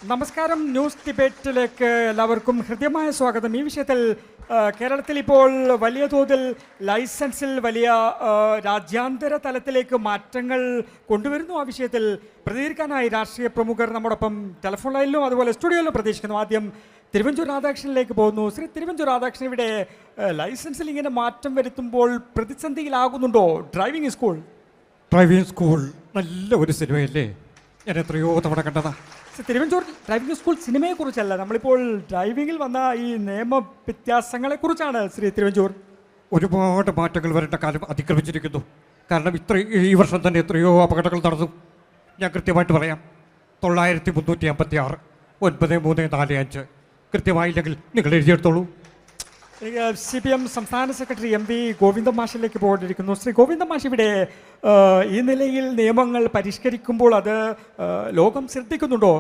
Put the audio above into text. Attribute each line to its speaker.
Speaker 1: നമസ്കാരം. ന്യൂസ് ഡിബേറ്റിലേക്ക് എല്ലാവർക്കും ഹൃദ്യമായ സ്വാഗതം. ഈ വിഷയത്തിൽ കേരളത്തിൽ ഇപ്പോൾ വലിയ തോതിൽ ലൈസൻസിൽ വലിയ രാജ്യാന്തര തലത്തിലേക്ക് മാറ്റങ്ങൾ കൊണ്ടുവരുന്നു. ആ വിഷയത്തിൽ പ്രതികരിക്കാനായി രാഷ്ട്രീയ പ്രമുഖർ നമ്മോടൊപ്പം ടെലിഫോൺ ലൈനിലും അതുപോലെ സ്റ്റുഡിയോയിലും പ്രതീക്ഷിക്കുന്നു. ആദ്യം തിരുവഞ്ചൂർ രാധാകൃഷ്ണനിലേക്ക് പോകുന്നു. ശ്രീ തിരുവഞ്ചൂർ രാധാകൃഷ്ണൻ, ഇവിടെ ലൈസൻസിൽ ഇങ്ങനെ മാറ്റം വരുത്തുമ്പോൾ പ്രതിസന്ധിയിലാകുന്നുണ്ടോ ഡ്രൈവിംഗ് സ്കൂൾ?
Speaker 2: ഡ്രൈവിംഗ് സ്കൂൾ നല്ല ഒരു സിനിമയല്ലേ, ഞാൻ എത്രയോ തവണ കണ്ടതാ.
Speaker 1: തിരുവഞ്ചൂർ, ഡ്രൈവിംഗ് സ്കൂൾ സിനിമയെക്കുറിച്ചല്ല, നമ്മളിപ്പോൾ ഡ്രൈവിംഗിൽ വന്ന ഈ നിയമ വ്യത്യാസങ്ങളെക്കുറിച്ചാണ് ശ്രീ തിരുവഞ്ചൂർ.
Speaker 2: ഒരുപാട് മാറ്റങ്ങൾ വരേണ്ട കാലം അതിക്രമിച്ചിരിക്കുന്നു. കാരണം ഈ വർഷം തന്നെ എത്രയോ അപകടങ്ങൾ നടന്നു. ഞാൻ കൃത്യമായിട്ട് പറയാം. 9356 9345 കൃത്യമായില്ലെങ്കിൽ നിങ്ങൾ എഴുതിയെടുത്തോളൂ.
Speaker 1: CPM സംസ്ഥാന സെക്രട്ടറി MV ഗോവിന്ദൻ മാഷിലേക്ക് പോയിരിക്കുന്നു. ശ്രീ ഗോവിന്ദൻ മാഷ്, ഇവിടെ ഈ നിലയിൽ നിയമങ്ങൾ പരിഷ്കരിക്കുമ്പോൾ അത് ലോകം ശ്രദ്ധിക്കുന്നുണ്ടോ?